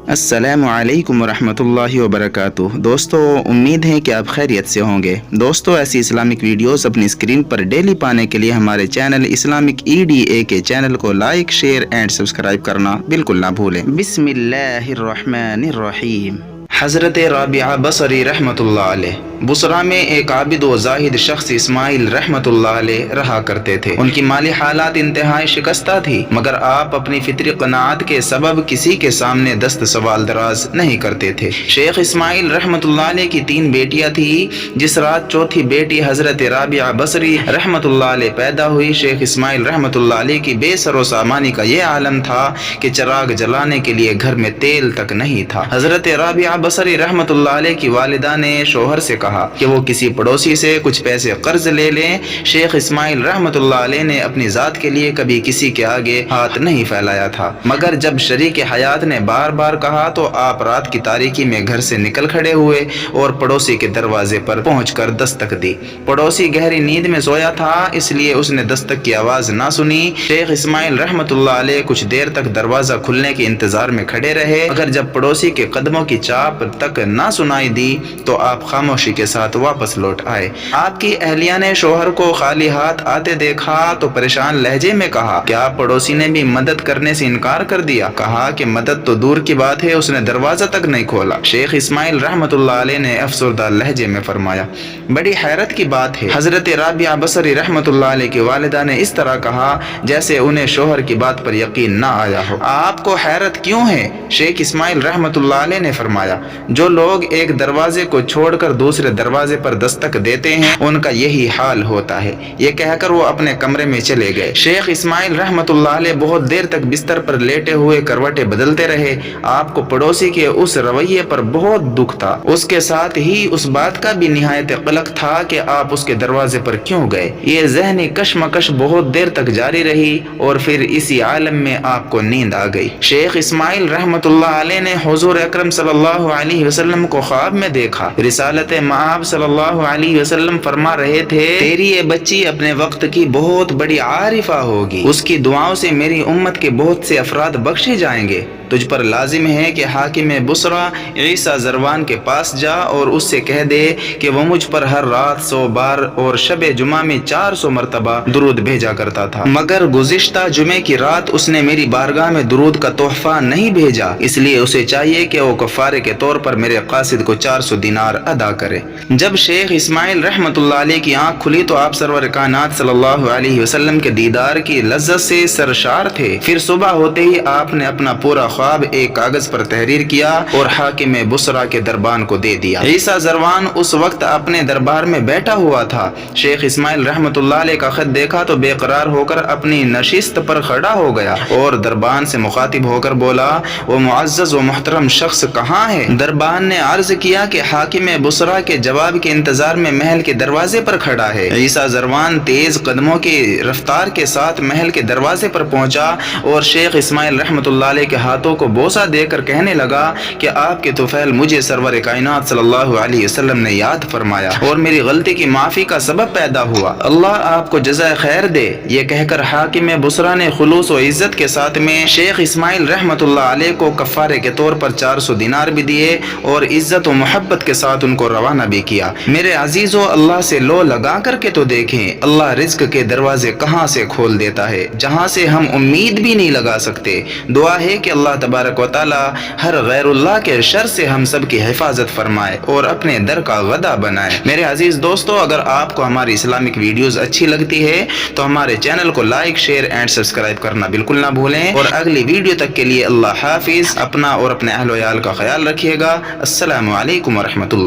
السلام علیکم ورحمۃ اللہ وبرکاتہ۔ دوستو، امید ہے کہ آپ خیریت سے ہوں گے۔ دوستو، ایسی اسلامک ویڈیوز اپنی اسکرین پر ڈیلی پانے کے لیے ہمارے چینل اسلامک EDA کے چینل کو لائک، شیئر اینڈ سبسکرائب کرنا بالکل نہ بھولیں۔ بسم اللہ الرحمن الرحیم۔ حضرت رابعہ بصری رحمۃ اللہ علیہ بصرہ میں ایک عابد و زاہد شخص اسماعیل رحمۃ اللہ علیہ رہا کرتے تھے۔ ان کی مالی حالات انتہائی شکستہ تھی، مگر آپ اپنی فطری قناعت کے سبب کسی کے سامنے دست سوال دراز نہیں کرتے تھے۔ شیخ اسماعیل رحمۃ اللہ علیہ کی 3 بیٹیاں تھیں۔ جس رات چوتھی بیٹی حضرت رابعہ بصری رحمۃ اللہ علیہ پیدا ہوئی، شیخ اسماعیل رحمۃ اللہ علیہ کی بے سر و سامانی کا یہ عالم تھا کہ چراغ جلانے کے لیے گھر میں تیل تک نہیں تھا۔ حضرت رابعہ بصری رحمۃ اللہ علیہ کی والدہ نے شوہر سے کہا کہ وہ کسی پڑوسی سے کچھ پیسے قرض لے لیں۔ شیخ اسماعیل رحمۃ اللہ علیہ نے اپنی ذات کے لیے کبھی کسی کے آگے ہاتھ نہیں پھیلایا تھا، مگر جب شریک حیات نے بار بار کہا تو آپ رات کی تاریکی میں گھر سے نکل کھڑے ہوئے اور پڑوسی کے دروازے پر پہنچ کر دستک دی۔ پڑوسی گہری نیند میں سویا تھا، اس لیے اس نے دستک کی آواز نہ سنی۔ شیخ اسماعیل رحمۃ اللہ علیہ کچھ دیر تک دروازہ کھلنے کے انتظار میں کھڑے رہے، مگر جب پڑوسی کے قدموں کی چاپ تک نہ سنائی دی تو آپ خاموشی کے ساتھ واپس لوٹ آئے۔ آپ کی اہلیہ نے شوہر کو خالی ہاتھ آتے دیکھا تو پریشان لہجے میں کہا، کیا پڑوسی نے بھی مدد کرنے سے انکار کر دیا؟ کہا کہ مدد تو دور کی بات ہے، اس نے دروازہ تک نہیں کھولا۔ شیخ اسماعیل رحمۃ اللہ علیہ نے افسردہ لہجے میں فرمایا، بڑی حیرت کی بات ہے۔ حضرت رابعہ بصری رحمۃ اللہ علیہ کی والدہ نے اس طرح کہا جیسے انہیں شوہر کی بات پر یقین نہ آیا ہو۔ آپ کو حیرت کیوں ہے؟ شیخ اسماعیل رحمۃ اللہ علیہ نے فرمایا، جو لوگ ایک دروازے کو چھوڑ کر دوسرے دروازے پر دستک دیتے ہیں ان کا یہی حال ہوتا ہے۔ یہ کہہ کر وہ اپنے کمرے میں چلے گئے۔ شیخ اسماعیل رحمۃ اللہ علیہ بہت دیر تک بستر پر لیٹے ہوئے کروٹیں بدلتے رہے۔ آپ کو پڑوسی کے اس رویے پر بہت دکھ تھا، اس کے ساتھ ہی اس بات کا بھی نہایت قلق تھا کہ آپ اس کے دروازے پر کیوں گئے۔ یہ ذہنی کشمکش بہت دیر تک جاری رہی اور پھر اسی عالم میں آپ کو نیند آ گئی۔ شیخ اسماعیل رحمۃ اللہ علیہ نے حضور اکرم صلی اللہ علیہ وسلم کو خواب میں دیکھا۔ رسالت مآب صلی اللہ علیہ وسلم فرما رہے تھے، تیری یہ بچی اپنے وقت کی بہت بڑی عارفہ ہوگی، اس کی دعاؤں سے میری امت کے بہت سے افراد بخشے جائیں گے۔ تجھ پر لازم ہے کہ حاکم بصرہ عیسیٰ زروان کے پاس جا اور اس سے کہہ دے کہ وہ مجھ پر ہر رات 100 بار اور شب جمعہ میں 400 مرتبہ درود بھیجا کرتا تھا، مگر گزشتہ جمعے کی رات اس نے میری بارگاہ میں درود کا تحفہ نہیں بھیجا، اس لیے اسے چاہیے کہ وہ کفارے کے طور پر میرے قاصد کو 400 دینار ادا کرے۔ جب شیخ اسماعیل رحمۃ اللہ علیہ کی آنکھ کھلی تو آپ سرور کائنات صلی اللہ علیہ وسلم کے دیدار کی لذت سے سرشار تھے۔ پھر صبح ہوتے ہی آپ نے اپنا پورا خواب ایک کاغذ پر تحریر کیا اور حاکم بصرہ کے دربان کو دے دیا۔ عیسیٰ زروان اس وقت اپنے دربار میں بیٹھا ہوا تھا۔ شیخ اسماعیل رحمۃ اللہ علیہ کا خط دیکھا تو بے قرار ہو کر اپنی نشست پر کھڑا ہو گیا اور دربان سے مخاطب ہو کر بولا، وہ معزز و محترم شخص کہاں ہے؟ دربان نے عرض کیا کہ حاکم بصرہ کے جواب کے انتظار میں محل کے دروازے پر کھڑا ہے۔ عیسیٰ زروان تیز قدموں کی رفتار کے ساتھ محل کے دروازے پر پہنچا اور شیخ اسماعیل رحمۃ اللہ علیہ کے ہاتھوں کو بوسہ دے کر کہنے لگا کہ آپ کے طفیل مجھے سرور کائنات صلی اللہ علیہ وسلم نے یاد فرمایا اور میری غلطی کی معافی کا سبب پیدا ہوا، اللہ آپ کو جزائے خیر دے۔ یہ کہہ کر حاکم بصرہ نے خلوص و عزت کے ساتھ میں شیخ اسماعیل رحمۃ اللہ علیہ کو کفارے کے طور پر 400 دینار بھی دیے اور عزت و محبت کے ساتھ ان کو روانہ بھی کیا۔ میرے عزیزو، اللہ سے لو لگا کر کے تو دیکھیں، اللہ رزق کے دروازے کہاں سے کھول دیتا ہے جہاں سے ہم امید بھی نہیں لگا سکتے۔ دعا ہے کہ اللہ تبارک و تعالی ہر غیر اللہ کے شر سے ہم سب کی حفاظت فرمائے اور اپنے در کا غدا بنائے۔ میرے عزیز دوستو، اگر آپ کو ہماری اسلامک ویڈیوز اچھی لگتی ہے تو ہمارے چینل کو لائک، شیئر اینڈ سبسکرائب کرنا بالکل نہ بھولیں، اور اگلی ویڈیو تک کے لیے اللہ حافظ۔ اپنا اور اپنے اہل و عیال کا خیال رکھیے گا۔ السلام علیکم ورحمۃ اللہ۔